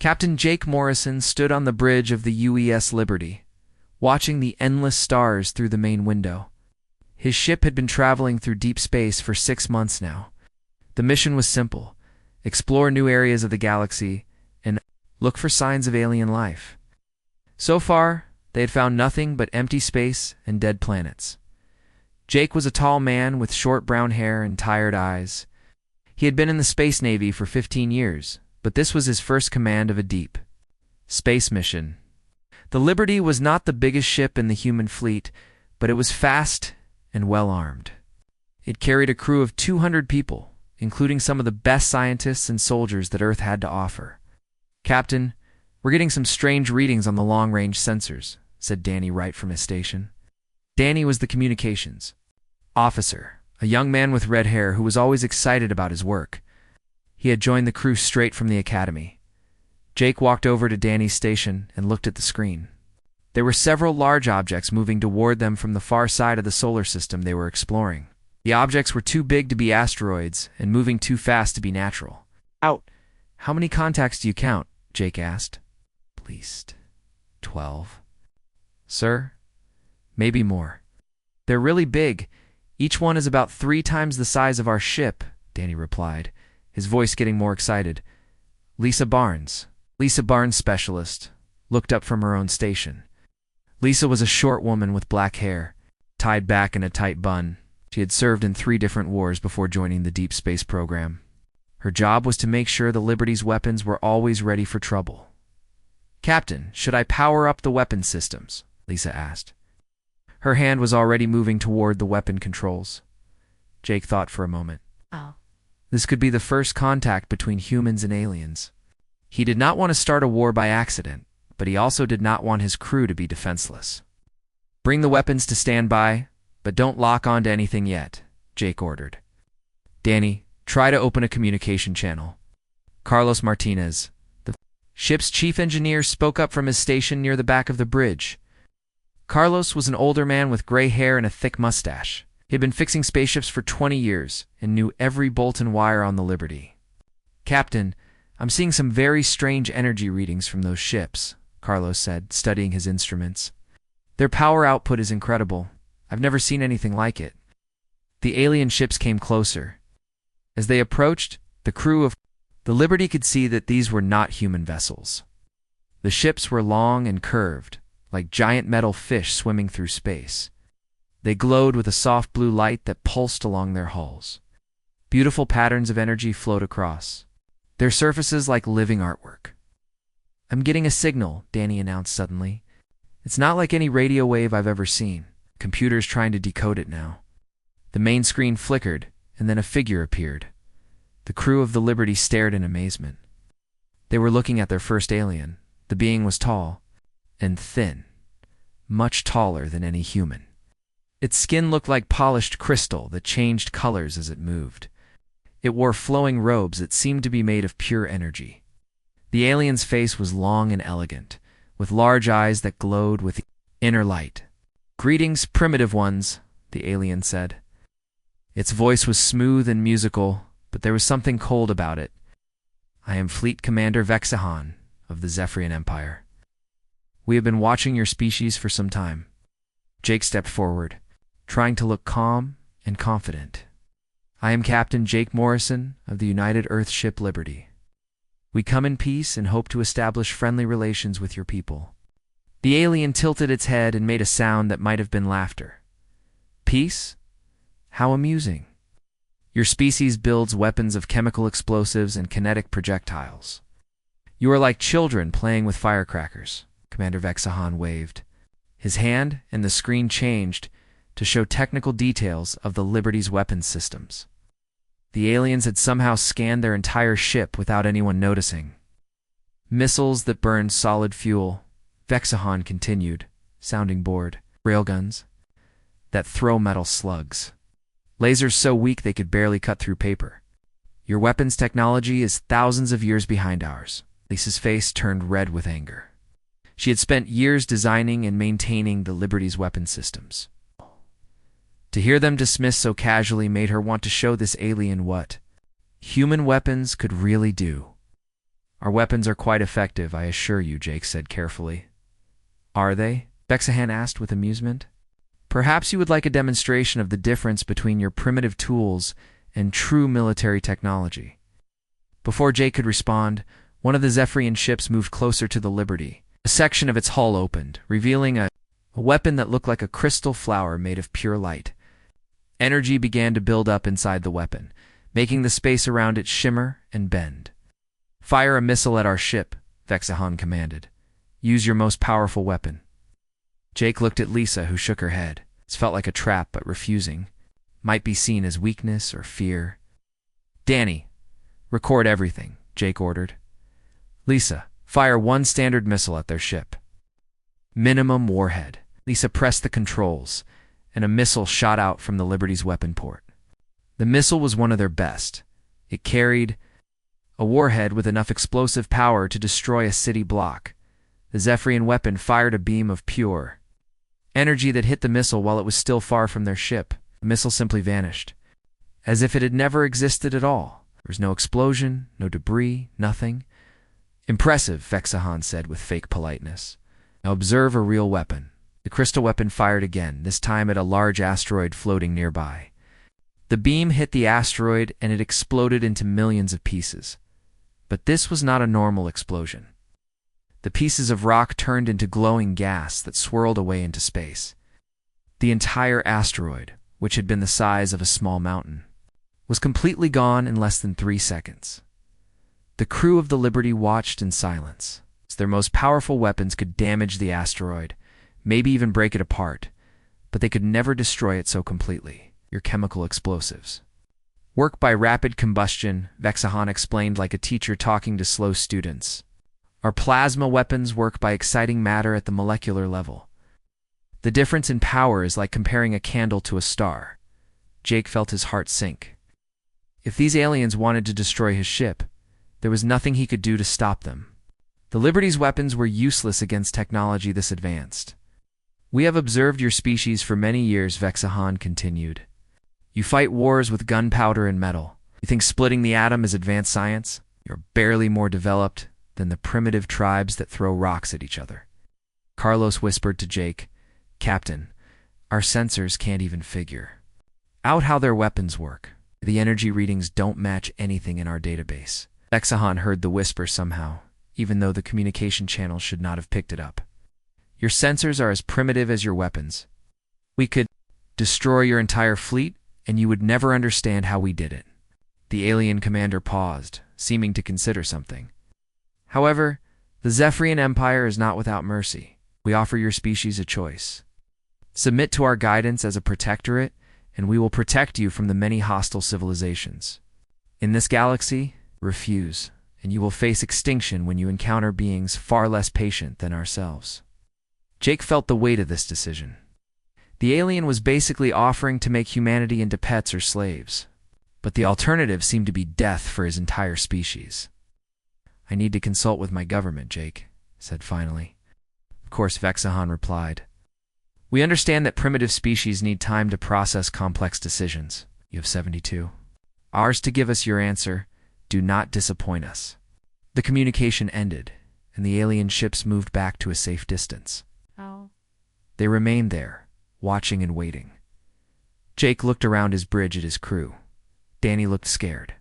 Captain Jake Morrison stood on the bridge of the UES Liberty, watching the endless stars through the main window. His ship had been traveling through deep space for 6 months now. The mission was simple: explore new areas of the galaxy and look for signs of alien life. So far, they had found nothing but empty space and dead planets. Jake was a tall man with short brown hair and tired eyes. He had been in the Space Navy for 15 years, but this was his first command of a deep space mission. The Liberty was not the biggest ship in the human fleet, but it was fast and well-armed. It carried a crew of 200 people, including some of the best scientists and soldiers that Earth had to offer. "Captain, we're getting some strange readings on the long-range sensors," said Danny Wright from his station. Danny was the communications officer, a young man with red hair who was always excited about his work. He had joined the crew straight from the academy. Jake walked over to Danny's station and looked at the screen. There were several large objects moving toward them from the far side of the solar system they were exploring. The objects were too big to be asteroids and moving too fast to be natural. "Out! How many contacts do you count?" Jake asked. "At least 12. "Sir? Maybe more. They're really big. Each one is about 3 times the size of our ship," Danny replied, his voice getting more excited. Lisa Barnes, specialist, looked up from her own station. Lisa was a short woman with black hair, tied back in a tight bun. She had served in 3 different wars before joining the deep space program. Her job was to make sure the Liberty's weapons were always ready for trouble. "Captain, should I power up the weapon systems?" Lisa asked. Her hand was already moving toward the weapon controls. Jake thought for a moment. This could be the first contact between humans and aliens. He did not want to start a war by accident, but he also did not want his crew to be defenseless. "Bring the weapons to standby, but don't lock onto anything yet," Jake ordered. "Danny, try to open a communication channel." Carlos Martinez, the ship's chief engineer, spoke up from his station near the back of the bridge. Carlos was an older man with gray hair and a thick mustache. He had been fixing spaceships for 20 years and knew every bolt and wire on the Liberty. "Captain, I'm seeing some very strange energy readings from those ships," Carlos said, studying his instruments. "Their power output is incredible. I've never seen anything like it." The alien ships came closer. As they approached, the crew of the Liberty could see that these were not human vessels. The ships were long and curved, like giant metal fish swimming through space. They glowed with a soft blue light that pulsed along their hulls. Beautiful patterns of energy flowed across, their surfaces like living artwork. "I'm getting a signal," Danny announced suddenly. "It's not like any radio wave I've ever seen. Computer's trying to decode it now." The main screen flickered, and then a figure appeared. The crew of the Liberty stared in amazement. They were looking at their first alien. The being was tall and thin, much taller than any human. Its skin looked like polished crystal that changed colors as it moved. It wore flowing robes that seemed to be made of pure energy. The alien's face was long and elegant, with large eyes that glowed with inner light. "Greetings, primitive ones," the alien said. Its voice was smooth and musical, but there was something cold about it. "I am Fleet Commander Vexahan of the Zephyrian Empire. We have been watching your species for some time." Jake stepped forward, trying to look calm and confident. "I am Captain Jake Morrison of the United Earth ship Liberty. We come in peace and hope to establish friendly relations with your people." The alien tilted its head and made a sound that might have been laughter. "Peace? How amusing. Your species builds weapons of chemical explosives and kinetic projectiles. You are like children playing with firecrackers." Commander Vexahan waved. His hand and the screen changed to show technical details of the Liberty's weapons systems. The aliens had somehow scanned their entire ship without anyone noticing. "Missiles that burn solid fuel," Vexahan continued, sounding bored. "Railguns that throw metal slugs. Lasers so weak they could barely cut through paper. Your weapons technology is thousands of years behind ours." Lisa's face turned red with anger. She had spent years designing and maintaining the Liberty's weapon systems. To hear them dismissed so casually made her want to show this alien what human weapons could really do. Our weapons are quite effective, I assure you, Jake said carefully. Are they? Vexahan asked with amusement. Perhaps you would like a demonstration of the difference between your primitive tools and true military technology. Before Jake could respond, one of the Zephyrian ships moved closer to the Liberty. A section of its hull opened, revealing a weapon that looked like a crystal flower made of pure light. Energy began to build up inside the weapon, making the space around it shimmer and bend. Fire a missile at our ship, Vexahan commanded. Use your most powerful weapon. Jake looked at Lisa, who shook her head. It felt like a trap, but refusing might be seen as weakness or fear. Danny, record everything, Jake ordered. Lisa, fire one standard missile at their ship. Minimum warhead. Lisa pressed the controls, and a missile shot out from the Liberty's weapon port. The missile was one of their best. It carried a warhead with enough explosive power to destroy a city block. The Zephyrian weapon fired a beam of pure energy that hit the missile while it was still far from their ship. The missile simply vanished, as if it had never existed at all. There was no explosion, no debris, nothing. Impressive, Vexahan said with fake politeness. Now observe a real weapon. The crystal weapon fired again, this time at a large asteroid floating nearby. The beam hit the asteroid and it exploded into millions of pieces. But this was not a normal explosion. The pieces of rock turned into glowing gas that swirled away into space. The entire asteroid, which had been the size of a small mountain, was completely gone in less than 3 seconds. The crew of the Liberty watched in silence. Their most powerful weapons could damage the asteroid, maybe even break it apart, but they could never destroy it so completely. Your chemical explosives work by rapid combustion, Vexahan explained like a teacher talking to slow students. Our plasma weapons work by exciting matter at the molecular level. The difference in power is like comparing a candle to a star. Jake felt his heart sink. If these aliens wanted to destroy his ship, there was nothing he could do to stop them. The Liberty's weapons were useless against technology this advanced. We have observed your species for many years, Vexahan continued. You fight wars with gunpowder and metal. You think splitting the atom is advanced science? You're barely more developed than the primitive tribes that throw rocks at each other. Carlos whispered to Jake, Captain, our sensors can't even figure out how their weapons work. The energy readings don't match anything in our database. Vexahan heard the whisper somehow, even though the communication channel should not have picked it up. Your sensors are as primitive as your weapons. We could destroy your entire fleet, and you would never understand how we did it. The alien commander paused, seeming to consider something. However, the Zephyrian Empire is not without mercy. We offer your species a choice. Submit to our guidance as a protectorate, and we will protect you from the many hostile civilizations. In this galaxy, refuse, and you will face extinction when you encounter beings far less patient than ourselves. Jake felt the weight of this decision. The alien was basically offering to make humanity into pets or slaves, but the alternative seemed to be death for his entire species. I need to consult with my government, Jake said finally. Of course, Vexahan replied. We understand that primitive species need time to process complex decisions. You have 72 hours to give us your answer. Do not disappoint us. The communication ended, and the alien ships moved back to a safe distance. Oh. They remained there, watching and waiting. Jake looked around his bridge at his crew. Danny looked scared.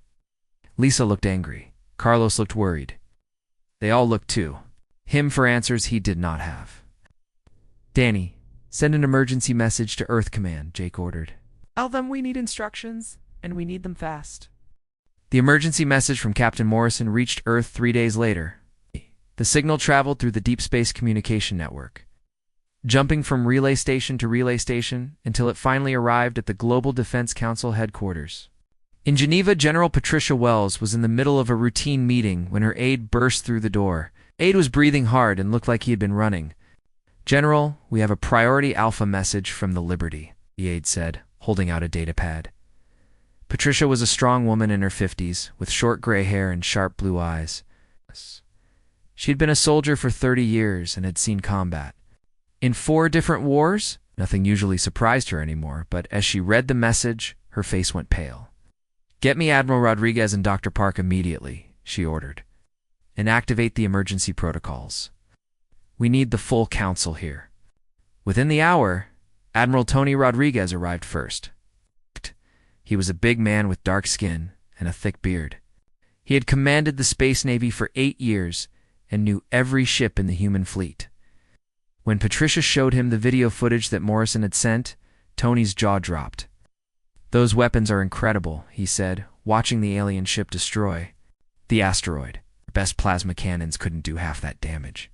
Lisa looked angry. Carlos looked worried. They all looked too. Him for answers he did not have. Danny, send an emergency message to Earth Command, Jake ordered. Tell them we need instructions, and we need them fast. The emergency message from Captain Morrison reached Earth 3 days later. The signal traveled through the deep space communication network, jumping from relay station to relay station until it finally arrived at the Global Defense Council headquarters. In Geneva, General Patricia Wells was in the middle of a routine meeting when her aide burst through the door. Aide was breathing hard and looked like he had been running. General, we have a priority alpha message from the Liberty, the aide said, holding out a datapad. Patricia was a strong woman in her 50s, with short gray hair and sharp blue eyes. She had been a soldier for 30 years and had seen combat. In 4 different wars? Nothing usually surprised her anymore, but as she read the message, her face went pale. Get me Admiral Rodriguez and Dr. Park immediately, she ordered. and activate the emergency protocols. We need the full council here." Within the hour, Admiral Tony Rodriguez arrived first. He was a big man with dark skin and a thick beard. He had commanded the Space Navy for 8 years and knew every ship in the human fleet. When Patricia showed him the video footage that Morrison had sent, Tony's jaw dropped. "Those weapons are incredible," he said, watching the alien ship destroy the asteroid. "Best plasma cannons couldn't do half that damage."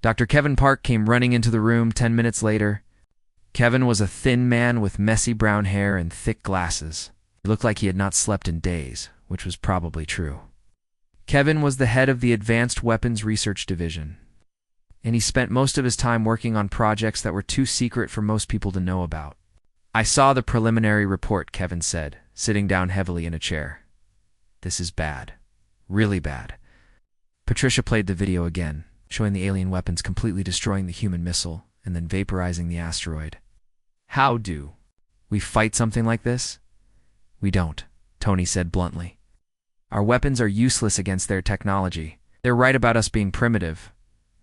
Dr. Kevin Park came running into the room 10 minutes later. Kevin was a thin man with messy brown hair and thick glasses. He looked like he had not slept in days, which was probably true. Kevin was the head of the Advanced Weapons Research Division, and he spent most of his time working on projects that were too secret for most people to know about. "I saw the preliminary report," Kevin said, sitting down heavily in a chair. "This is bad. Really bad." Patricia played the video again, showing the alien weapons completely destroying the human missile and then vaporizing the asteroid. "How do we fight something like this?" "We don't," Tony said bluntly. "Our weapons are useless against their technology. They're right about us being primitive."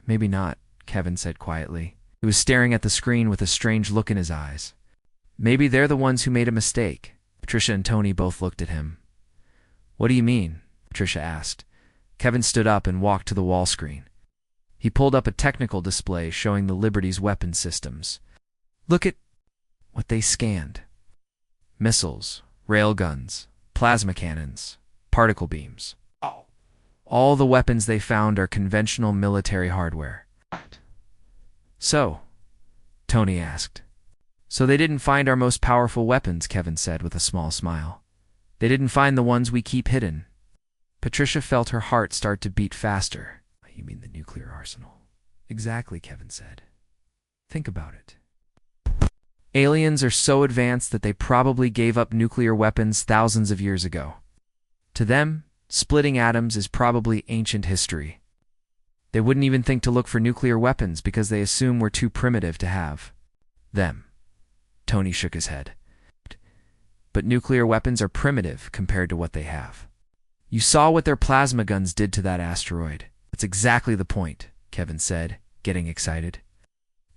"Maybe not," Kevin said quietly. He was staring at the screen with a strange look in his eyes. "Maybe they're the ones who made a mistake." Patricia and Tony both looked at him. "What do you mean?" Patricia asked. Kevin stood up and walked to the wall screen. He pulled up a technical display showing the Liberty's weapon systems. "Look at what they scanned. Missiles, railguns, plasma cannons, particle beams. All the weapons they found are conventional military hardware." "So?" Tony asked. "So they didn't find our most powerful weapons," Kevin said with a small smile. "They didn't find the ones we keep hidden." Patricia felt her heart start to beat faster. "You mean the nuclear arsenal?" "Exactly," Kevin said. "Think about it. Aliens are so advanced that they probably gave up nuclear weapons thousands of years ago. To them, splitting atoms is probably ancient history. They wouldn't even think to look for nuclear weapons because they assume we're too primitive to have them." Tony shook his head. "But nuclear weapons are primitive compared to what they have. You saw what their plasma guns did to that asteroid." "That's exactly the point," Kevin said, getting excited.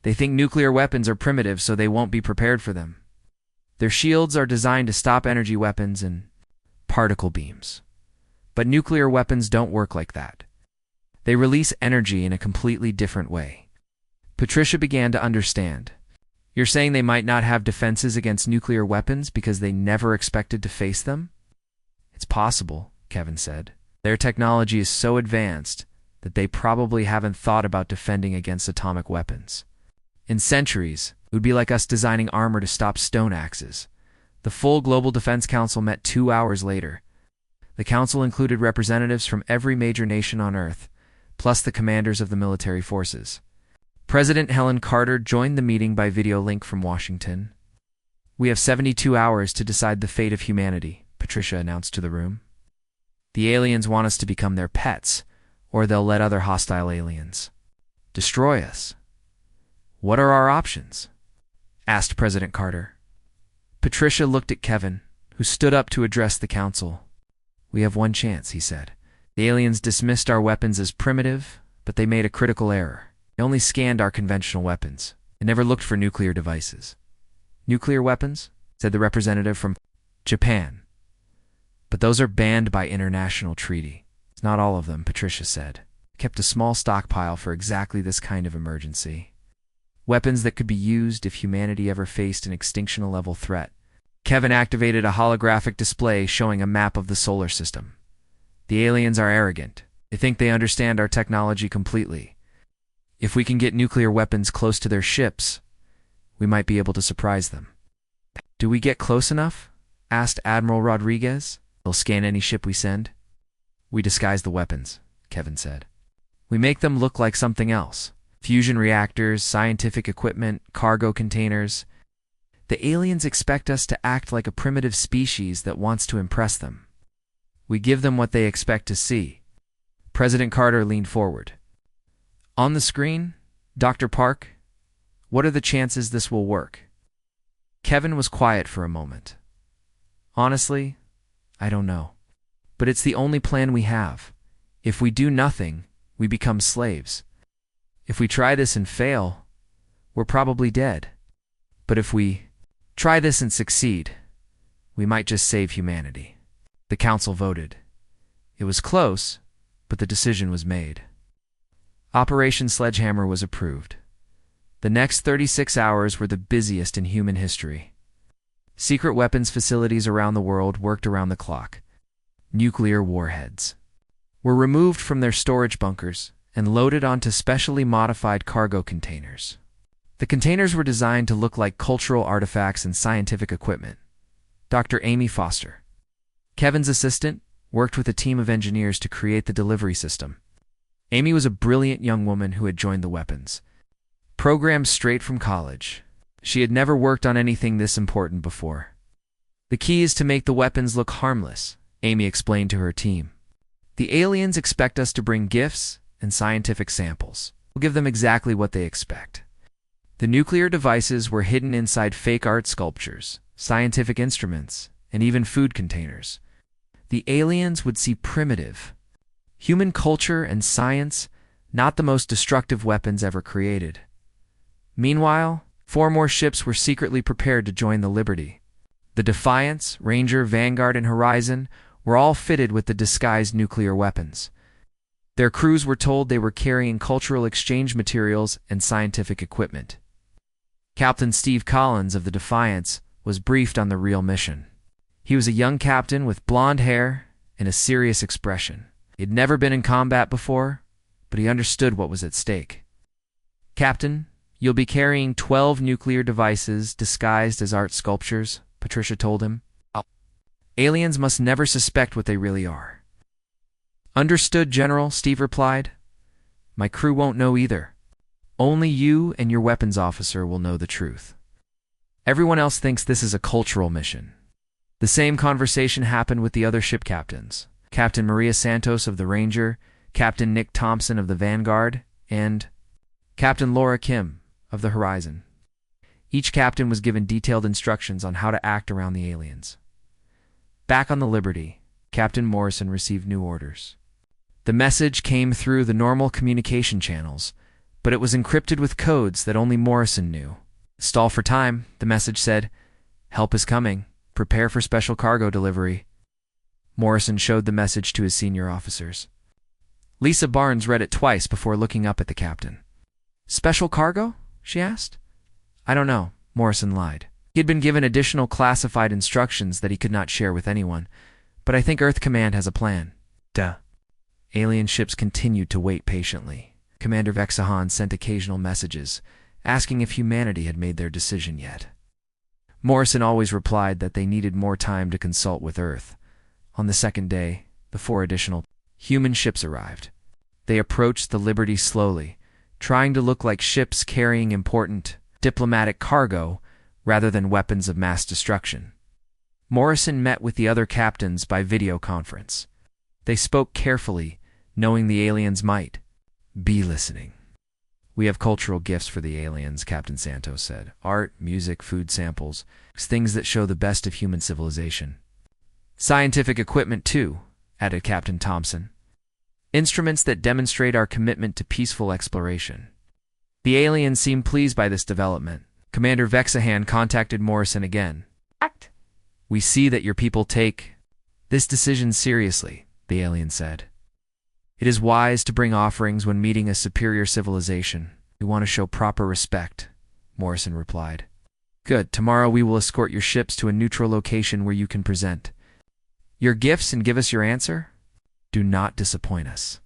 "They think nuclear weapons are primitive, so they won't be prepared for them. Their shields are designed to stop energy weapons and particle beams. But nuclear weapons don't work like that. They release energy in a completely different way." Patricia began to understand. "You're saying they might not have defenses against nuclear weapons because they never expected to face them?" "It's possible," Kevin said. "Their technology is so advanced that they probably haven't thought about defending against atomic weapons. In centuries, it would be like us designing armor to stop stone axes." The full Global Defense Council met 2 hours later. The council included representatives from every major nation on Earth, plus the commanders of the military forces. President Helen Carter joined the meeting by video link from Washington. "We have 72 hours to decide the fate of humanity," Patricia announced to the room. "The aliens want us to become their pets, or they'll let other hostile aliens destroy us. What are our options?" asked President Carter. Patricia looked at Kevin, who stood up to address the council. "We have one chance," he said. "The aliens dismissed our weapons as primitive, but they made a critical error. They only scanned our conventional weapons. They never looked for nuclear devices." "Nuclear weapons?" said the representative from Japan. "But those are banned by international treaty." "It's not all of them," Patricia said. "I kept a small stockpile for exactly this kind of emergency. Weapons that could be used if humanity ever faced an extinction-level threat." Kevin activated a holographic display showing a map of the solar system. "The aliens are arrogant. They think they understand our technology completely. If we can get nuclear weapons close to their ships, we might be able to surprise them." "Do we get close enough?" asked Admiral Rodriguez. "They'll scan any ship we send." "We disguise the weapons," Kevin said. "We make them look like something else. Fusion reactors, scientific equipment, cargo containers. The aliens expect us to act like a primitive species that wants to impress them. We give them what they expect to see." President Carter leaned forward. "On the screen, Dr. Park, what are the chances this will work?" Kevin was quiet for a moment. "Honestly, I don't know. But it's the only plan we have. If we do nothing, we become slaves. If we try this and fail, we're probably dead. But if we try this and succeed, we might just save humanity. The council voted. It was close, but the decision was made. Operation Sledgehammer was approved. The next 36 hours were the busiest in human history. Secret weapons facilities around the world worked around the clock. Nuclear warheads were removed from their storage bunkers and loaded onto specially modified cargo containers. The containers were designed to look like cultural artifacts and scientific equipment. Dr. Amy Foster, Kevin's assistant, worked with a team of engineers to create the delivery system. Amy was a brilliant young woman who had joined the weapons. Programmed straight from college, she had never worked on anything this important before. The key is to make the weapons look harmless, Amy explained to her team. The aliens expect us to bring gifts and scientific samples. We'll give them exactly what they expect. The nuclear devices were hidden inside fake art sculptures, scientific instruments, and even food containers. The aliens would see primitive, human culture and science, not the most destructive weapons ever created. Meanwhile, 4 more ships were secretly prepared to join the Liberty. The Defiance, Ranger, Vanguard, and Horizon were all fitted with the disguised nuclear weapons. Their crews were told they were carrying cultural exchange materials and scientific equipment. Captain Steve Collins of the Defiance was briefed on the real mission. He was a young captain with blonde hair and a serious expression. He had never been in combat before, but he understood what was at stake. "Captain, you'll be carrying 12 nuclear devices disguised as art sculptures," Patricia told him. "Aliens must never suspect what they really are." "Understood, General," Steve replied. "My crew won't know either. Only you and your weapons officer will know the truth. Everyone else thinks this is a cultural mission." The same conversation happened with the other ship captains. Captain Maria Santos of the Ranger, Captain Nick Thompson of the Vanguard, and Captain Laura Kim of the Horizon. Each captain was given detailed instructions on how to act around the aliens. Back on the Liberty, Captain Morrison received new orders. The message came through the normal communication channels, but it was encrypted with codes that only Morrison knew. "Stall for time," the message said. "Help is coming. Prepare for special cargo delivery." Morrison showed the message to his senior officers. Lisa Barnes read it twice before looking up at the captain. "Special cargo?" she asked. "I don't know," Morrison lied. He had been given additional classified instructions that he could not share with anyone, but I think Earth Command has a plan. Duh. Alien ships continued to wait patiently. Commander Vexahan sent occasional messages, asking if humanity had made their decision yet. Morrison always replied that they needed more time to consult with Earth. On the second day, the 4 additional human ships arrived. They approached the Liberty slowly, trying to look like ships carrying important diplomatic cargo rather than weapons of mass destruction. Morrison met with the other captains by video conference. They spoke carefully, knowing the aliens might be listening. "We have cultural gifts for the aliens," Captain Santos said. "Art, music, food samples, things that show the best of human civilization. Scientific equipment, too," added Captain Thompson. "Instruments that demonstrate our commitment to peaceful exploration." The aliens seemed pleased by this development. Commander Vexahan contacted Morrison again. "We see that your people take this decision seriously," the alien said. "It is wise to bring offerings when meeting a superior civilization. We want to show proper respect," Morrison replied. "Good. Tomorrow we will escort your ships to a neutral location where you can present your gifts and give us your answer. Do not disappoint us."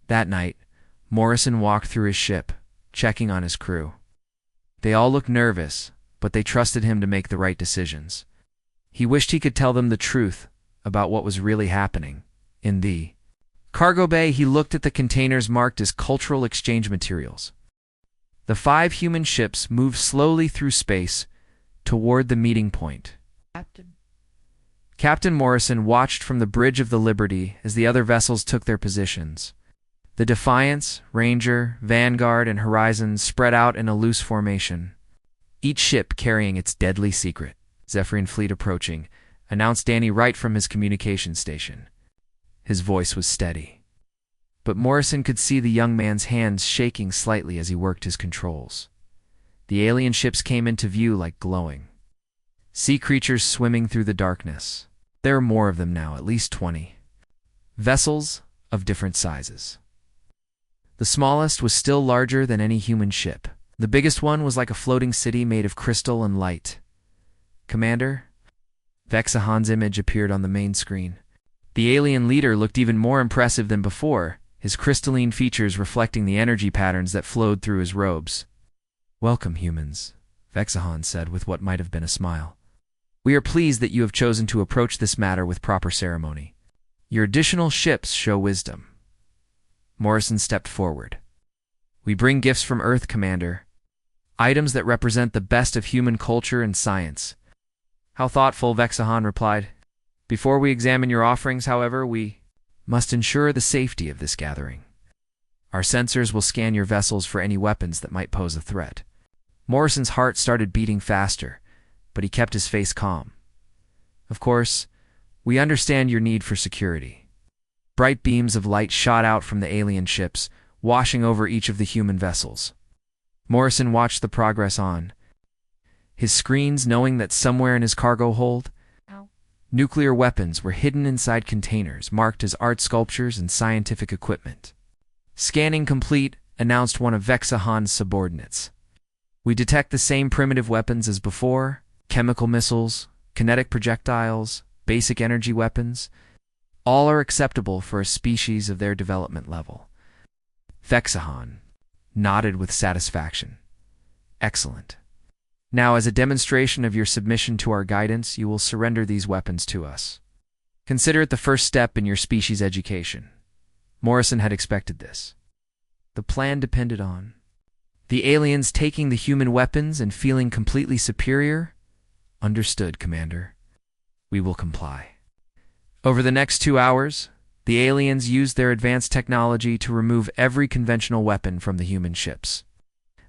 That night, Morrison walked through his ship, checking on his crew. They all looked nervous, but they trusted him to make the right decisions. He wished he could tell them the truth about what was really happening. In the cargo bay, he looked at the containers marked as cultural exchange materials. The 5 human ships moved slowly through space toward the meeting point. Captain Morrison watched from the bridge of the Liberty as the other vessels took their positions. The Defiance, Ranger, Vanguard, and Horizon spread out in a loose formation, each ship carrying its deadly secret. Zephyrian fleet approaching, announced Danny right from his communication station. His voice was steady. but Morrison could see the young man's hands shaking slightly as he worked his controls. The alien ships came into view like glowing sea creatures swimming through the darkness. There are more of them now, at least 20. Vessels of different sizes. The smallest was still larger than any human ship. The biggest one was like a floating city made of crystal and light. "Commander?" Vexahan's image appeared on the main screen. The alien leader looked even more impressive than before, his crystalline features reflecting the energy patterns that flowed through his robes. "Welcome, humans," Vexahan said with what might have been a smile. "We are pleased that you have chosen to approach this matter with proper ceremony. Your additional ships show wisdom." Morrison stepped forward. "We bring gifts from Earth, Commander. Items that represent the best of human culture and science." "How thoughtful," Vexahan replied. "Before we examine your offerings, however, we must ensure the safety of this gathering. Our sensors will scan your vessels for any weapons that might pose a threat." Morrison's heart started beating faster, but he kept his face calm. "Of course, we understand your need for security." Bright beams of light shot out from the alien ships, washing over each of the human vessels. Morrison watched the progress on his screens, knowing that somewhere in his cargo hold, nuclear weapons were hidden inside containers marked as art sculptures and scientific equipment. "Scanning complete," announced one of Vexahan's subordinates. "We detect the same primitive weapons as before: chemical missiles, kinetic projectiles, basic energy weapons. All are acceptable for a species of their development level." Vexahan nodded with satisfaction. "Excellent. Now, as a demonstration of your submission to our guidance, you will surrender these weapons to us. Consider it the first step in your species education." Morrison had expected this. The plan depended on the aliens taking the human weapons and feeling completely superior. "Understood, Commander. We will comply." Over the next 2 hours, the aliens used their advanced technology to remove every conventional weapon from the human ships.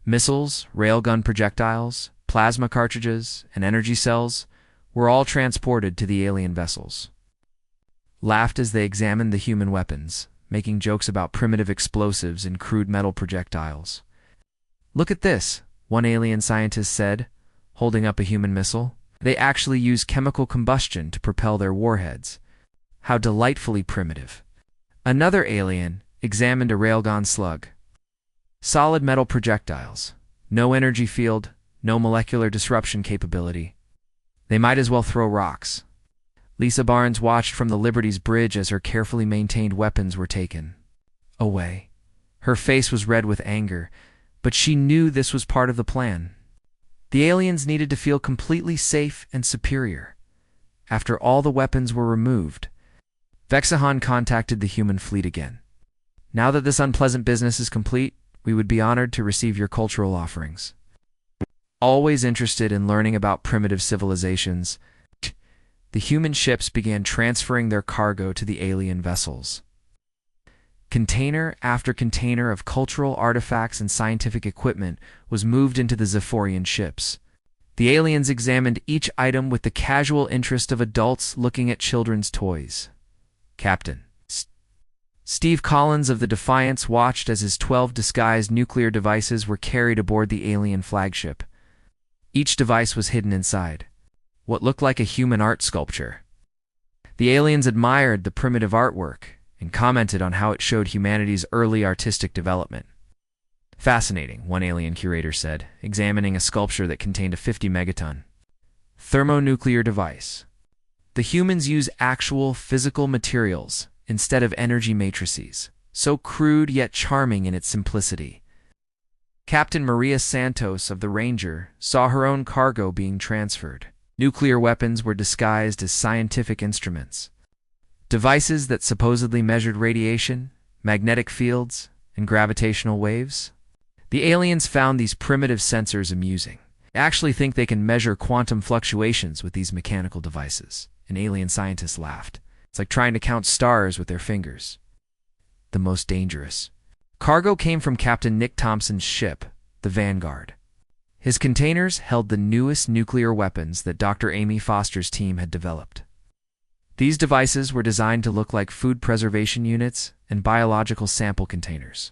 Missiles, railgun projectiles, plasma cartridges, and energy cells were all transported to the alien vessels. Laughed as they examined the human weapons, making jokes about primitive explosives and crude metal projectiles. "Look at this," one alien scientist said, holding up a human missile. "They actually use chemical combustion to propel their warheads. How delightfully primitive." Another alien examined a railgun slug. "Solid metal projectiles. No energy field, no molecular disruption capability. They might as well throw rocks." Lisa Barnes watched from the Liberty's bridge as her carefully maintained weapons were taken away. Her face was red with anger, but she knew this was part of the plan. The aliens needed to feel completely safe and superior. After all the weapons were removed, Vexahan contacted the human fleet again. "Now that this unpleasant business is complete, we would be honored to receive your cultural offerings." Always interested in learning about primitive civilizations, the human ships began transferring their cargo to the alien vessels. Container after container of cultural artifacts and scientific equipment was moved into the Zephorian ships. The aliens examined each item with the casual interest of adults looking at children's toys. Captain Steve Collins of the Defiance watched as his 12 disguised nuclear devices were carried aboard the alien flagship. Each device was hidden inside what looked like a human art sculpture. The aliens admired the primitive artwork and commented on how it showed humanity's early artistic development. "Fascinating," one alien curator said, examining a sculpture that contained a 50-megaton thermonuclear device. "The humans use actual physical materials instead of energy matrices, so crude yet charming in its simplicity." Captain Maria Santos of the Ranger saw her own cargo being transferred. Nuclear weapons were disguised as scientific instruments. Devices that supposedly measured radiation, magnetic fields, and gravitational waves. The aliens found these primitive sensors amusing. They actually think they can measure quantum fluctuations with these mechanical devices. An alien scientist laughed. "It's like trying to count stars with their fingers." The most dangerous cargo came from Captain Nick Thompson's ship, the Vanguard. His containers held the newest nuclear weapons that Dr. Amy Foster's team had developed. These devices were designed to look like food preservation units and biological sample containers.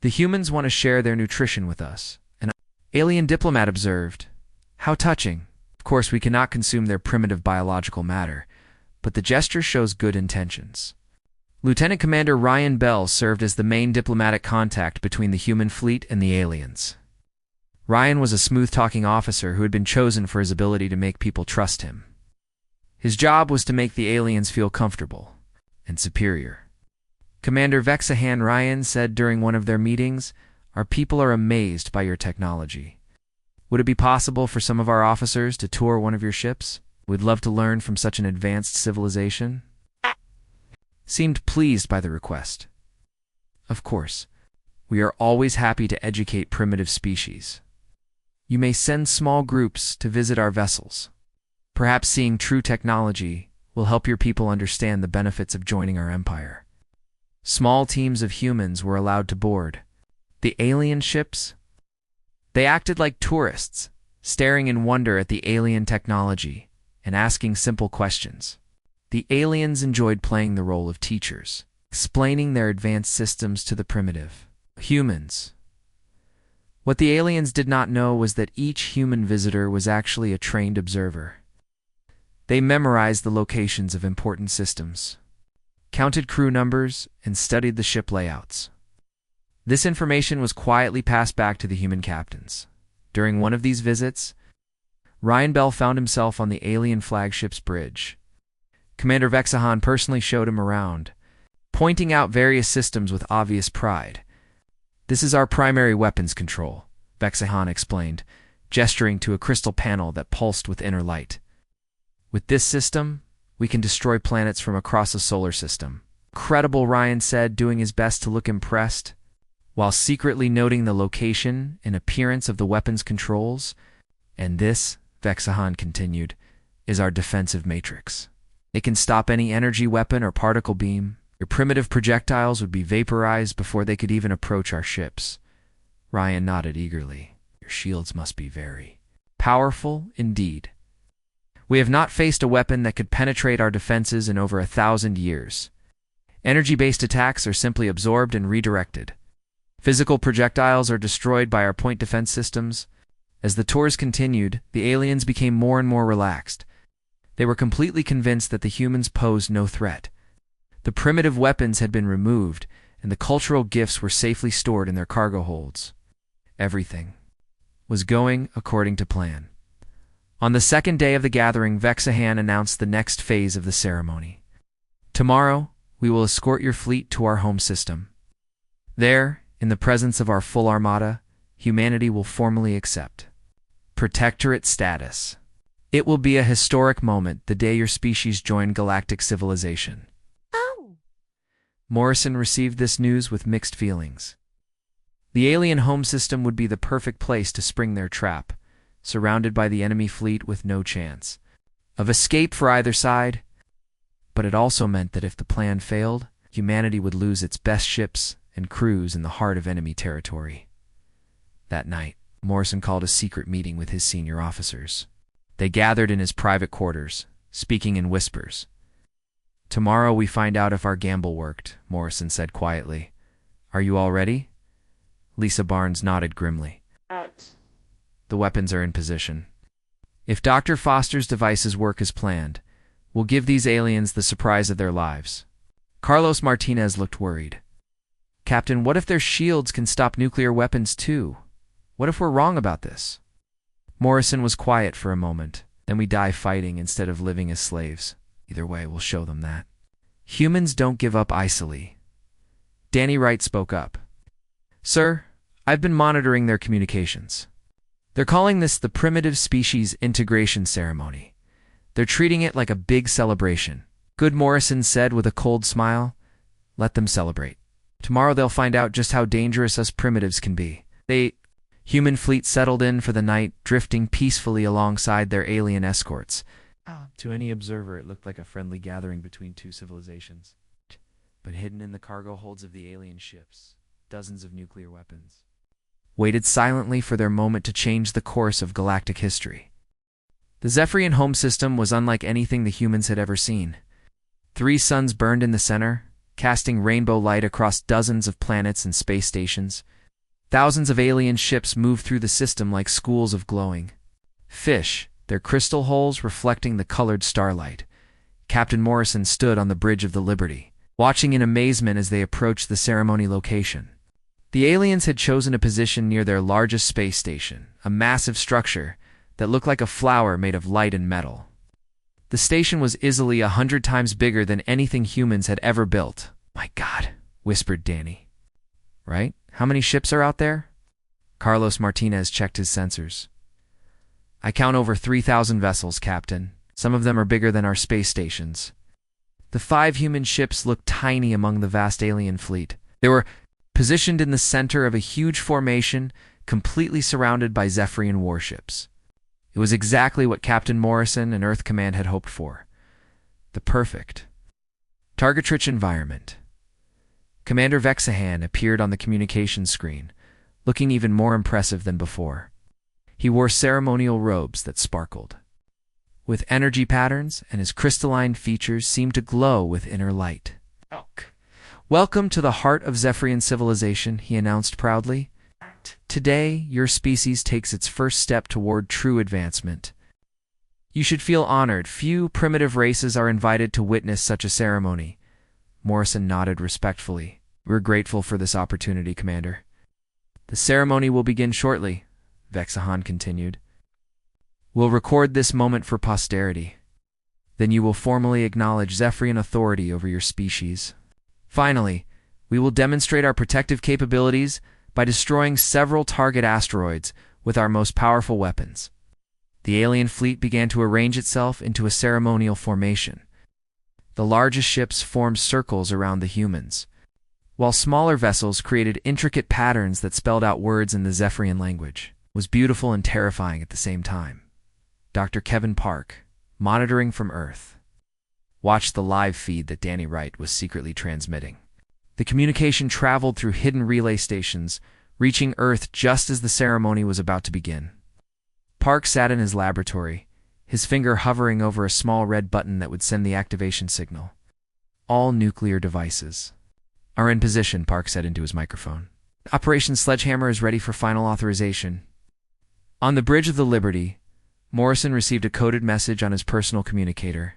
The humans want to share their nutrition with us, an alien diplomat observed. How touching. Of course, we cannot consume their primitive biological matter, but the gesture shows good intentions. Lieutenant Commander Ryan Bell served as the main diplomatic contact between the human fleet and the aliens. Ryan was a smooth-talking officer who had been chosen for his ability to make people trust him. His job was to make the aliens feel comfortable and superior. Commander Vexahan Ryan said during one of their meetings, "Our people are amazed by your technology. Would it be possible for some of our officers to tour one of your ships? We'd love to learn from such an advanced civilization." Seemed pleased by the request. Of course, we are always happy to educate primitive species. You may send small groups to visit our vessels. Perhaps seeing true technology will help your people understand the benefits of joining our empire. Small teams of humans were allowed to board the alien ships. They acted like tourists, staring in wonder at the alien technology and asking simple questions. The aliens enjoyed playing the role of teachers, explaining their advanced systems to the primitive humans. What the aliens did not know was that each human visitor was actually a trained observer. They memorized the locations of important systems, counted crew numbers, and studied the ship layouts. This information was quietly passed back to the human captains. During one of these visits, Ryan Bell found himself on the alien flagship's bridge. Commander Vexahan personally showed him around, pointing out various systems with obvious pride. "This is our primary weapons control," Vexahan explained, gesturing to a crystal panel that pulsed with inner light. "With this system, we can destroy planets from across the solar system." "Incredible," Ryan said, doing his best to look impressed, while secretly noting the location and appearance of the weapons controls. "And this," Vexahan continued, "is our defensive matrix. It can stop any energy weapon or particle beam. Your primitive projectiles would be vaporized before they could even approach our ships." Ryan nodded eagerly. "Your shields must be very powerful indeed. We have not faced a weapon that could penetrate our defenses in over 1,000 years. Energy-based attacks are simply absorbed and redirected. Physical projectiles are destroyed by our point defense systems." As the tours continued, the aliens became more and more relaxed. They were completely convinced that the humans posed no threat. The primitive weapons had been removed, and the cultural gifts were safely stored in their cargo holds. Everything was going according to plan. On the second day of the gathering, Vexahan announced the next phase of the ceremony. "Tomorrow, we will escort your fleet to our home system. There, in the presence of our full armada, humanity will formally accept protectorate status. It will be a historic moment, the day your species join galactic civilization." Oh! Morrison received this news with mixed feelings. The alien home system would be the perfect place to spring their trap, surrounded by the enemy fleet with no chance of escape for either side. But it also meant that if the plan failed, humanity would lose its best ships and crews in the heart of enemy territory. That night, Morrison called a secret meeting with his senior officers. They gathered in his private quarters, speaking in whispers. "Tomorrow we find out if our gamble worked," Morrison said quietly. "Are you all ready?" Lisa Barnes nodded grimly. "The weapons are in position. If Dr. Foster's devices work as planned, we'll give these aliens the surprise of their lives." Carlos Martinez looked worried. "Captain, what if their shields can stop nuclear weapons too? What if we're wrong about this?" Morrison was quiet for a moment. "Then we die fighting instead of living as slaves. Either way, we'll show them that humans don't give up easily." Danny Wright spoke up. "Sir, I've been monitoring their communications. They're calling this the Primitive Species Integration Ceremony. They're treating it like a big celebration." "Good," Morrison said with a cold smile. "Let them celebrate. Tomorrow they'll find out just how dangerous us primitives can be." The human fleet settled in for the night, drifting peacefully alongside their alien escorts. To any observer, it looked like a friendly gathering between two civilizations. But hidden in the cargo holds of the alien ships, dozens of nuclear weapons waited silently for their moment to change the course of galactic history. The Zephyrian home system was unlike anything the humans had ever seen. 3 suns burned in the center, casting rainbow light across dozens of planets and space stations. Thousands of alien ships moved through the system like schools of glowing fish, their crystal holes reflecting the colored starlight. Captain Morrison stood on the bridge of the Liberty, watching in amazement as they approached the ceremony location. The aliens had chosen a position near their largest space station, a massive structure that looked like a flower made of light and metal. The station was easily 100 times bigger than anything humans had ever built. "My God," whispered Danny. "Right? How many ships are out there?" Carlos Martinez checked his sensors. "I count over 3,000 vessels, Captain. Some of them are bigger than our space stations." The 5 human ships looked tiny among the vast alien fleet. They were positioned in the center of a huge formation, completely surrounded by Zephyrian warships. It was exactly what Captain Morrison and Earth Command had hoped for. The perfect, target-rich environment. Commander Vexahan appeared on the communications screen, looking even more impressive than before. He wore ceremonial robes that sparkled with energy patterns, and his crystalline features seemed to glow with inner light. "Welcome to the heart of Zephyrian civilization," he announced proudly. "Today, your species takes its first step toward true advancement. You should feel honored. Few primitive races are invited to witness such a ceremony." Morrison nodded respectfully. "We're grateful for this opportunity, Commander." "The ceremony will begin shortly," Vexahan continued. "We'll record this moment for posterity. Then you will formally acknowledge Zephyrian authority over your species. Finally, we will demonstrate our protective capabilities by destroying several target asteroids with our most powerful weapons." The alien fleet began to arrange itself into a ceremonial formation. The largest ships formed circles around the humans, while smaller vessels created intricate patterns that spelled out words in the Zephyrian language. It was beautiful and terrifying at the same time. Dr. Kevin Park, monitoring from Earth, watched the live feed that Danny Wright was secretly transmitting. The communication traveled through hidden relay stations, reaching Earth just as the ceremony was about to begin. Park sat in his laboratory, his finger hovering over a small red button that would send the activation signal. "All nuclear devices are in position," Park said into his microphone. "Operation Sledgehammer is ready for final authorization." On the bridge of the Liberty, Morrison received a coded message on his personal communicator.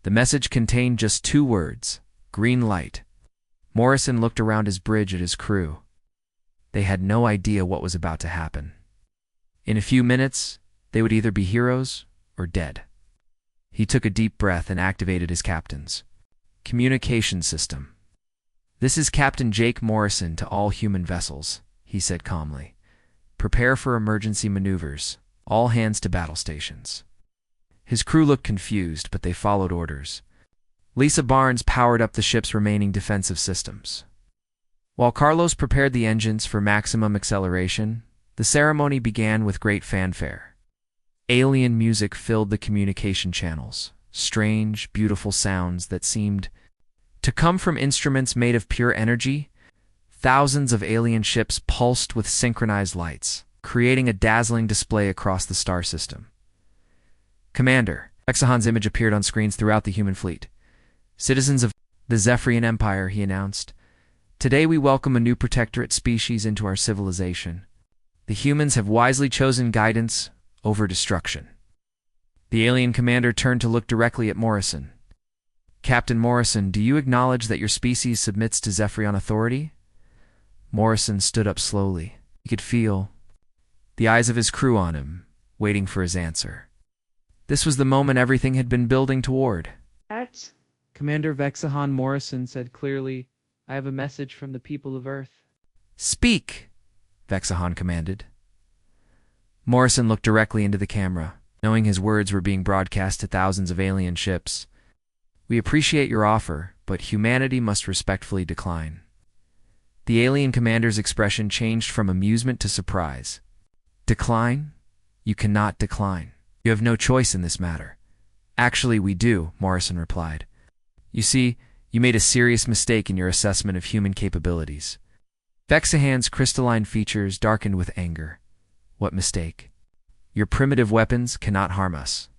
The message contained just 2 words: green light. Morrison looked around his bridge at his crew. They had no idea what was about to happen. In a few minutes, they would either be heroes or dead. He took a deep breath and activated his captain's communication system. "This is Captain Jake Morrison to all human vessels," he said calmly. "Prepare for emergency maneuvers. All hands to battle stations." His crew looked confused, but they followed orders. Lisa Barnes powered up the ship's remaining defensive systems, while Carlos prepared the engines for maximum acceleration. The ceremony began with great fanfare. Alien music filled the communication channels, strange, beautiful sounds that seemed to come from instruments made of pure energy. Thousands of alien ships pulsed with synchronized lights, creating a dazzling display across the star system. "Commander," Vexahan's image appeared on screens throughout the human fleet. "Citizens of the Zephyrian Empire," he announced, "today we welcome a new protectorate species into our civilization. The humans have wisely chosen guidance over destruction." The alien commander turned to look directly at Morrison. "Captain Morrison, do you acknowledge that your species submits to Zephyrian authority?" Morrison stood up slowly. He could feel the eyes of his crew on him, waiting for his answer. This was the moment everything had been building toward. Commander Vexahan Morrison said clearly, "I have a message from the people of Earth." "Speak," Vexahan commanded. Morrison looked directly into the camera, knowing his words were being broadcast to thousands of alien ships. "We appreciate your offer, but humanity must respectfully decline." The alien commander's expression changed from amusement to surprise. "Decline? You cannot decline. You have no choice in this matter." "Actually, we do," Morrison replied. "You see, you made a serious mistake in your assessment of human capabilities." Vexahan's crystalline features darkened with anger. "What mistake?" "Your primitive weapons cannot harm us.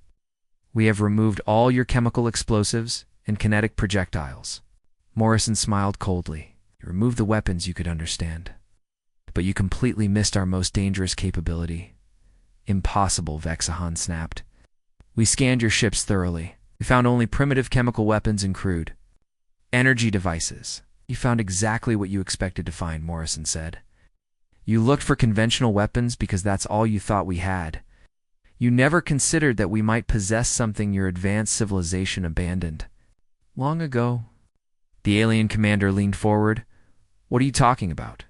We have removed all your chemical explosives and kinetic projectiles." Morrison smiled coldly. You removed the weapons you could understand. But you completely missed our most dangerous capability. Impossible, Vexahan snapped. We scanned your ships thoroughly. We found only primitive chemical weapons and crude energy devices. You found exactly what you expected to find, Morrison said. You looked for conventional weapons because that's all you thought we had. You never considered that we might possess something your advanced civilization abandoned. Long ago. The alien commander leaned forward. What are you talking about?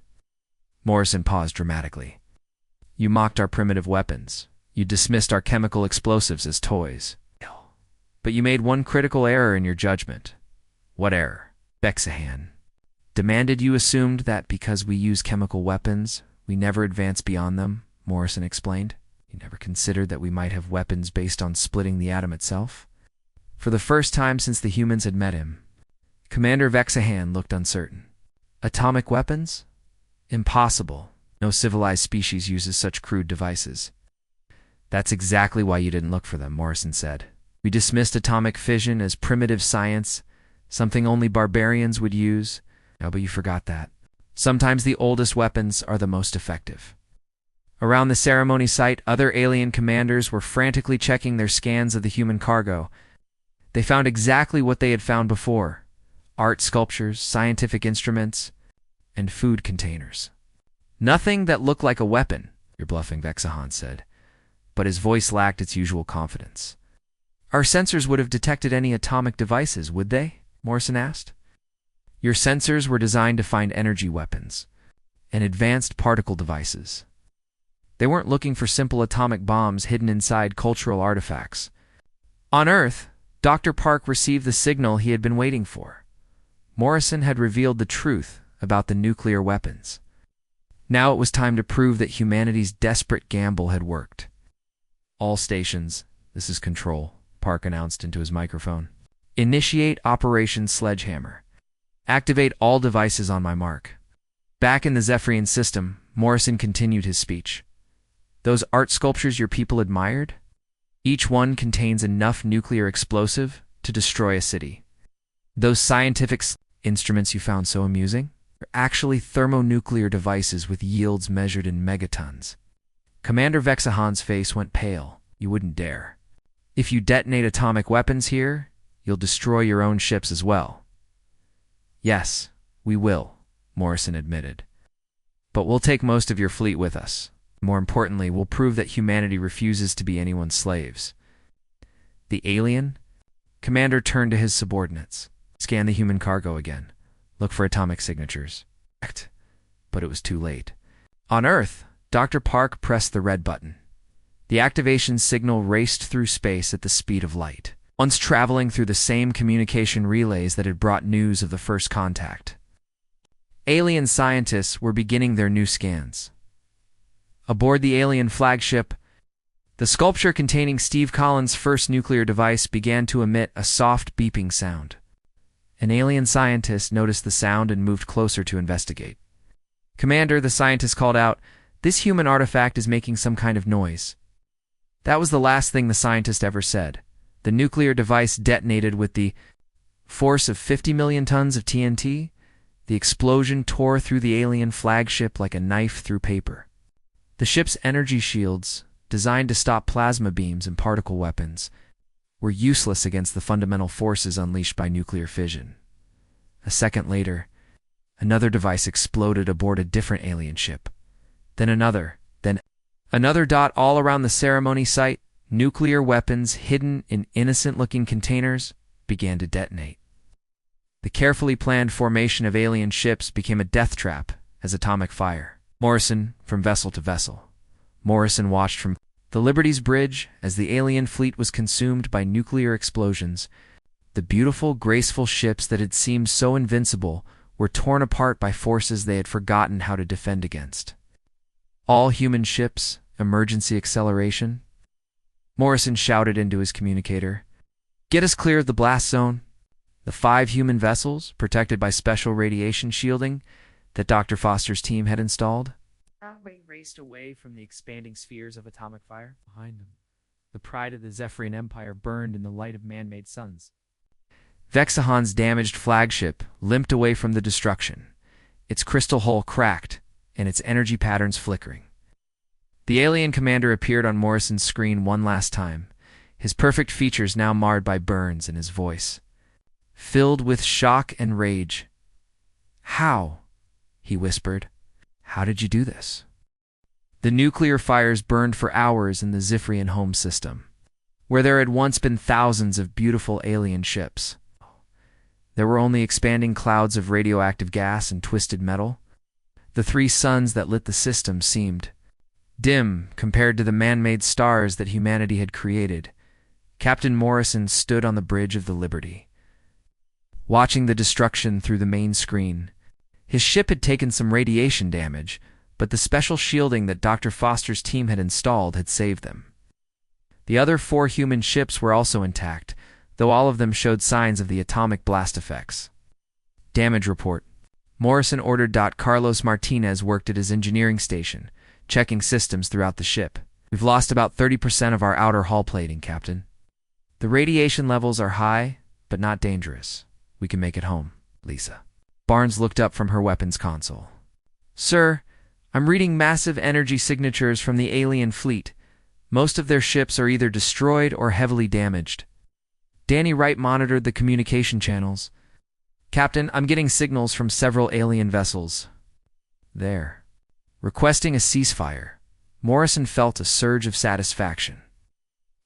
Morrison paused dramatically. You mocked our primitive weapons. You dismissed our chemical explosives as toys. But you made one critical error in your judgment. What error? Vexahan demanded. You assumed that because we use chemical weapons, we never advance beyond them, Morrison explained. You never considered that we might have weapons based on splitting the atom itself. For the first time since the humans had met him, Commander Vexahan looked uncertain. Atomic weapons? Impossible. No civilized species uses such crude devices. That's exactly why you didn't look for them, Morrison said. We dismissed atomic fission as primitive science, something only barbarians would use. No, but you forgot that. Sometimes the oldest weapons are the most effective. Around the ceremony site, other alien commanders were frantically checking their scans of the human cargo. They found exactly what they had found before: art sculptures, scientific instruments, and food containers. Nothing that looked like a weapon, you're bluffing, Vexahan said, but his voice lacked its usual confidence. Our sensors would have detected any atomic devices, would they? Morrison asked. Your sensors were designed to find energy weapons and advanced particle devices. They weren't looking for simple atomic bombs hidden inside cultural artifacts. On Earth, Dr. Park received the signal he had been waiting for. Morrison had revealed the truth about the nuclear weapons. Now it was time to prove that humanity's desperate gamble had worked. All stations, this is Control, Park announced into his microphone. Initiate Operation Sledgehammer. Activate all devices on my mark. Back in the Zephyrian system, Morrison continued his speech. Those art sculptures your people admired? Each one contains enough nuclear explosive to destroy a city. Those scientific instruments you found so amusing are actually thermonuclear devices with yields measured in megatons. Commander Vexahan's face went pale. You wouldn't dare. If you detonate atomic weapons here, you'll destroy your own ships as well. Yes, we will, Morrison admitted. But we'll take most of your fleet with us. More importantly, we'll prove that humanity refuses to be anyone's slaves. The alien? Commander turned to his subordinates. Scan the human cargo again. Look for atomic signatures. But it was too late. On Earth, Dr. Park pressed the red button. The activation signal raced through space at the speed of light, once traveling through the same communication relays that had brought news of the first contact. Alien scientists were beginning their new scans. Aboard the alien flagship, the sculpture containing Steve Collins' first nuclear device began to emit a soft beeping sound. An alien scientist noticed the sound and moved closer to investigate. Commander, the scientist called out, "This human artifact is making some kind of noise." That was the last thing the scientist ever said. The nuclear device detonated with the force of 50 million tons of TNT. The explosion tore through the alien flagship like a knife through paper. The ship's energy shields, designed to stop plasma beams and particle weapons, were useless against the fundamental forces unleashed by nuclear fission. A second later, another device exploded aboard a different alien ship. Then another. Dot all around the ceremony site. Nuclear weapons hidden in innocent-looking containers began to detonate. The carefully planned formation of alien ships became a death trap as atomic fire. Morrison, from vessel to vessel. Morrison watched from the Liberty's bridge as the alien fleet was consumed by nuclear explosions. The beautiful, graceful ships that had seemed so invincible were torn apart by forces they had forgotten how to defend against. All human ships, emergency acceleration. Morrison shouted into his communicator. Get us clear of the blast zone. The 5 human vessels, protected by special radiation shielding that Dr. Foster's team had installed, raced away from the expanding spheres of atomic fire behind them. The pride of the Zephyrian Empire burned in the light of man-made suns. Vexahan's damaged flagship limped away from the destruction, its crystal hull cracked and its energy patterns flickering. The alien commander appeared on Morrison's screen one last time, his perfect features now marred by burns and his voice filled with shock and rage. "How?" he whispered. "How did you do this?" The nuclear fires burned for hours in the Zifrian home system, where there had once been thousands of beautiful alien ships. There were only expanding clouds of radioactive gas and twisted metal. The three suns that lit the system seemed dim compared to the man-made stars that humanity had created. Captain Morrison stood on the bridge of the Liberty, watching the destruction through the main screen. His ship had taken some radiation damage, but the special shielding that Dr. Foster's team had installed had saved them. The other 4 human ships were also intact, though all of them showed signs of the atomic blast effects. Damage report. Morrison ordered. Carlos Martinez worked at his engineering station, checking systems throughout the ship. "We've lost about 30% of our outer hull plating, Captain. The radiation levels are high, but not dangerous. We can make it home." Lisa Barnes looked up from her weapons console. "Sir, I'm reading massive energy signatures from the alien fleet. Most of their ships are either destroyed or heavily damaged." Danny Wright monitored the communication channels. "Captain, I'm getting signals from several alien vessels. There." Requesting a ceasefire, Morrison felt a surge of satisfaction.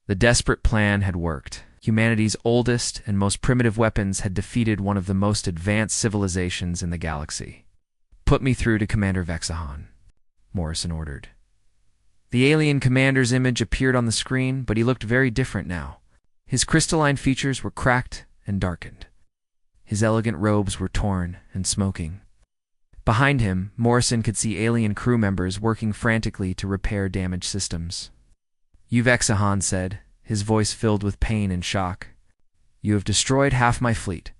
The desperate plan had worked. Humanity's oldest and most primitive weapons had defeated one of the most advanced civilizations in the galaxy. "Put me through to Commander Vexahan," Morrison ordered. The alien commander's image appeared on the screen, but he looked very different now. His crystalline features were cracked and darkened. His elegant robes were torn and smoking. Behind him, Morrison could see alien crew members working frantically to repair damaged systems. "You," Vexahan said, his voice filled with pain and shock. "You have destroyed half my fleet."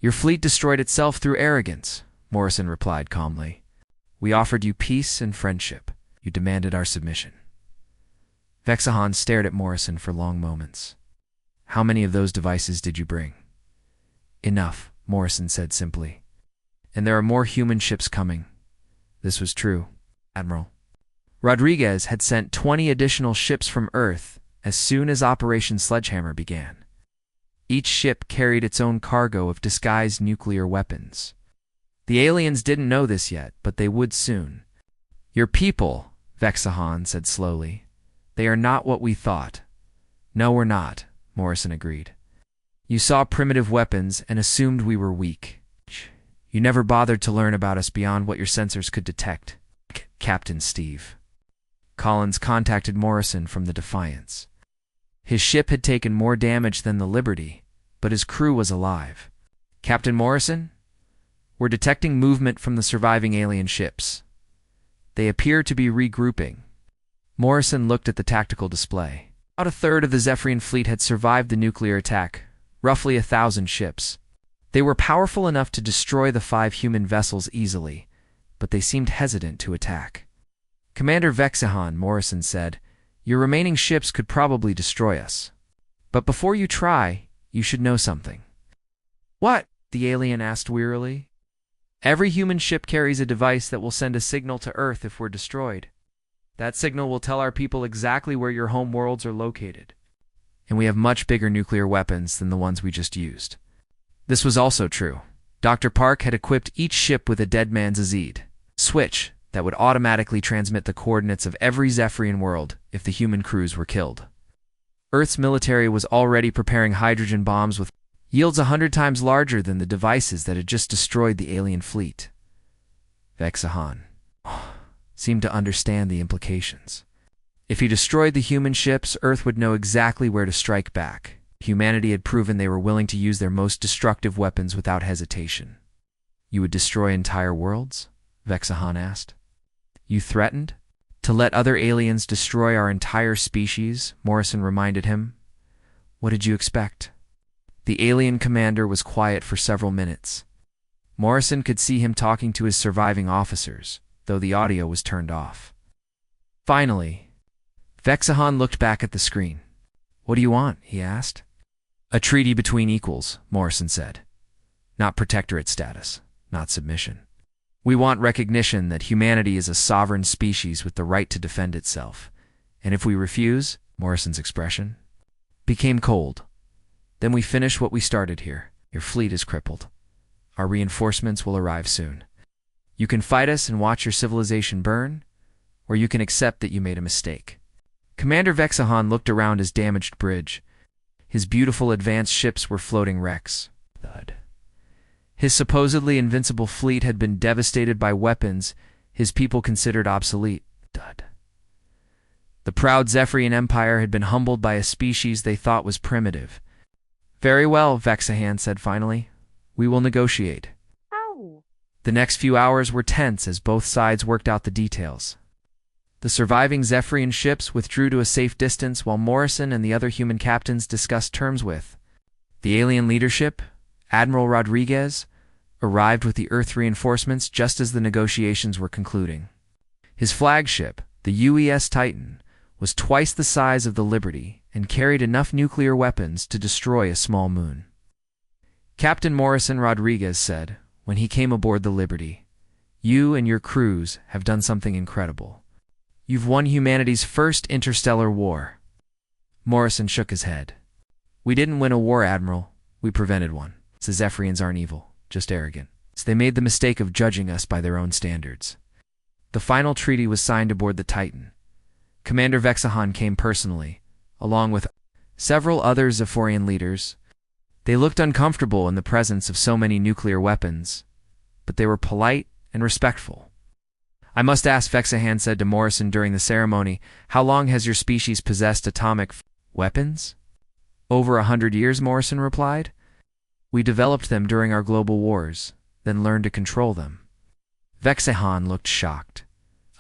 "Your fleet destroyed itself through arrogance," Morrison replied calmly. "We offered you peace and friendship. You demanded our submission." Vexahan stared at Morrison for long moments. "How many of those devices did you bring?" "Enough," Morrison said simply. "And there are more human ships coming." This was true, Admiral. Rodriguez had sent 20 additional ships from Earth as soon as Operation Sledgehammer began. Each ship carried its own cargo of disguised nuclear weapons. The aliens didn't know this yet, but they would soon. "Your people," Vexahan said slowly. "They are not what we thought." "No, we're not," Morrison agreed. "You saw primitive weapons and assumed we were weak. You never bothered to learn about us beyond what your sensors could detect." Captain Steve Collins contacted Morrison from the Defiance. His ship had taken more damage than the Liberty, but his crew was alive. "Captain Morrison, we're detecting movement from the surviving alien ships. They appear to be regrouping." Morrison looked at the tactical display. About a third of the Zephyrian fleet had survived the nuclear attack, roughly 1,000 ships. They were powerful enough to destroy the 5 human vessels easily, but they seemed hesitant to attack. "Commander Vexahan," Morrison said, "your remaining ships could probably destroy us. But before you try, you should know something." "What?" the alien asked wearily. "Every human ship carries a device that will send a signal to Earth if we're destroyed. That signal will tell our people exactly where your home worlds are located. And we have much bigger nuclear weapons than the ones we just used." This was also true. Dr. Park had equipped each ship with a Dead Man's Azid switch that would automatically transmit the coordinates of every Zephyrian world if the human crews were killed. Earth's military was already preparing hydrogen bombs with yields 100 times larger than the devices that had just destroyed the alien fleet. Vexahan seemed to understand the implications. If he destroyed the human ships, Earth would know exactly where to strike back. Humanity had proven they were willing to use their most destructive weapons without hesitation. "You would destroy entire worlds?" Vexahan asked. "You threatened to let other aliens destroy our entire species," Morrison reminded him. "What did you expect?" The alien commander was quiet for several minutes. Morrison could see him talking to his surviving officers, though the audio was turned off. Finally, Vexahan looked back at the screen. "What do you want?" he asked. A treaty between equals, Morrison said. Not protectorate status, not submission. We want recognition that humanity is a sovereign species with the right to defend itself. And if we refuse, Morrison's expression, became cold. Then we finish what we started here. Your fleet is crippled. Our reinforcements will arrive soon. You can fight us and watch your civilization burn, or you can accept that you made a mistake. Commander Vexahan looked around his damaged bridge. His beautiful advanced ships were floating wrecks. Thud. His supposedly invincible fleet had been devastated by weapons his people considered obsolete. Thud. The proud Zephyrian Empire had been humbled by a species they thought was primitive. Very well, Vexahan said finally. We will negotiate. Ow. The next few hours were tense as both sides worked out the details. The surviving Zephyrian ships withdrew to a safe distance while Morrison and the other human captains discussed terms with. The alien leadership, Admiral Rodriguez, arrived with the Earth reinforcements just as the negotiations were concluding. His flagship, the UES Titan, was twice the size of the Liberty and carried enough nuclear weapons to destroy a small moon. Captain Morrison Rodriguez said, when he came aboard the Liberty, "You and your crews have done something incredible. You've won humanity's first interstellar war." Morrison shook his head. "We didn't win a war, Admiral. We prevented one. The Zephyrians aren't evil, just arrogant. So they made the mistake of judging us by their own standards." The final treaty was signed aboard the Titan. Commander Vexahan came personally, along with several other Zephyrian leaders. They looked uncomfortable in the presence of so many nuclear weapons, but they were polite and respectful. "I must ask," Vexahan said to Morrison during the ceremony, "how long has your species possessed atomic weapons?" "Over 100 years," Morrison replied. "We developed them during our global wars, then learned to control them." Vexahan looked shocked.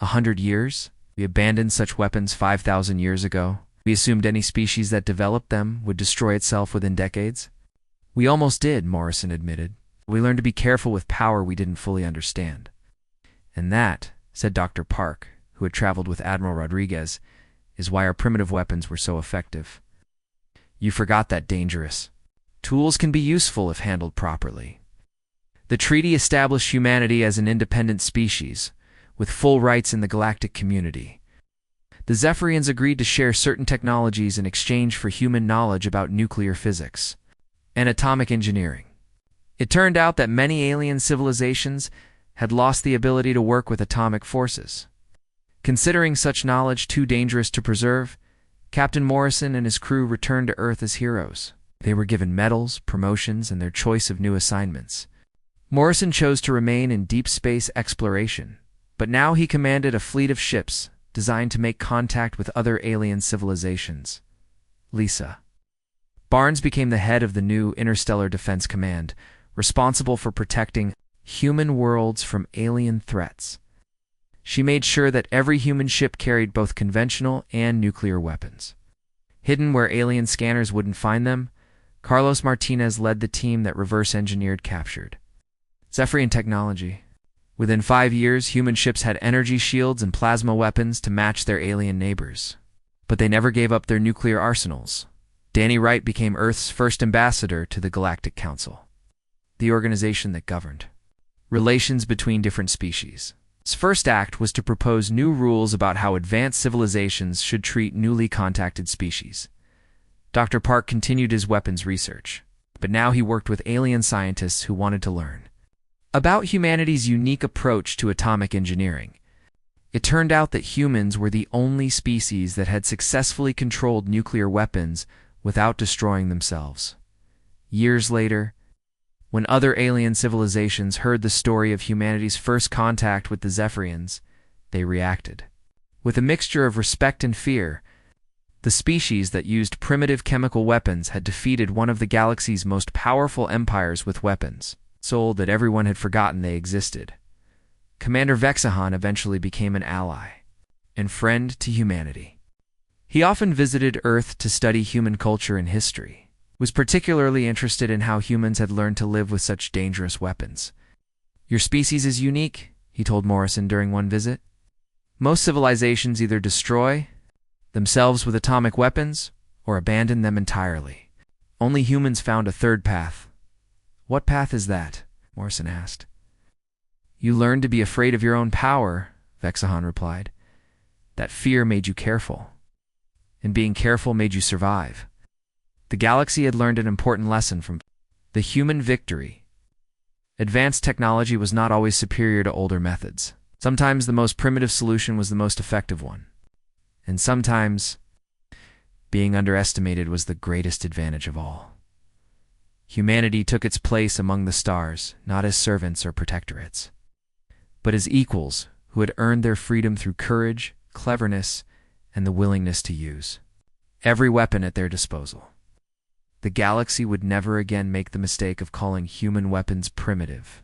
100 years? We abandoned such weapons 5,000 years ago. We assumed any species that developed them would destroy itself within decades. "We almost did," Morrison admitted. "We learned to be careful with power we didn't fully understand." "And that," said Dr. Park, who had traveled with Admiral Rodriguez, "is why our primitive weapons were so effective." "You forgot that dangerous. Tools can be useful if handled properly." The treaty established humanity as an independent species, with full rights in the galactic community. The Zephyrians agreed to share certain technologies in exchange for human knowledge about nuclear physics and atomic engineering. It turned out that many alien civilizations had lost the ability to work with atomic forces. Considering such knowledge too dangerous to preserve, Captain Morrison and his crew returned to Earth as heroes. They were given medals, promotions, and their choice of new assignments. Morrison chose to remain in deep space exploration, but now he commanded a fleet of ships designed to make contact with other alien civilizations. Lisa. Barnes became the head of the new Interstellar Defense Command, responsible for protecting human worlds from alien threats. She made sure that every human ship carried both conventional and nuclear weapons. Hidden where alien scanners wouldn't find them, Carlos Martinez led the team that reverse-engineered captured Zephyrian technology. Within 5 years, human ships had energy shields and plasma weapons to match their alien neighbors. But they never gave up their nuclear arsenals. Danny Wright became Earth's first ambassador to the Galactic Council, the organization that governed relations between different species. His first act was to propose new rules about how advanced civilizations should treat newly contacted species. Dr. Park continued his weapons research, but now he worked with alien scientists who wanted to learn about humanity's unique approach to atomic engineering. It turned out that humans were the only species that had successfully controlled nuclear weapons without destroying themselves. Years later, when other alien civilizations heard the story of humanity's first contact with the Zephyrians, they reacted with a mixture of respect and fear. The species that used primitive chemical weapons had defeated one of the galaxy's most powerful empires with weapons so that everyone had forgotten they existed. Commander Vexahan eventually became an ally and friend to humanity. He often visited Earth to study human culture and history, was particularly interested in how humans had learned to live with such dangerous weapons. "Your species is unique," he told Morrison during one visit. "Most civilizations either destroy themselves with atomic weapons or abandon them entirely. Only humans found a third path. What path is that? Morrison asked. You learned to be afraid of your own power, Vexahan replied. That fear made you careful. And being careful made you survive. The galaxy had learned an important lesson from the human victory. Advanced technology was not always superior to older methods. Sometimes the most primitive solution was the most effective one. And sometimes being underestimated was the greatest advantage of all. Humanity took its place among the stars, not as servants or protectorates, but as equals who had earned their freedom through courage, cleverness, and the willingness to use every weapon at their disposal. The galaxy would never again make the mistake of calling human weapons primitive.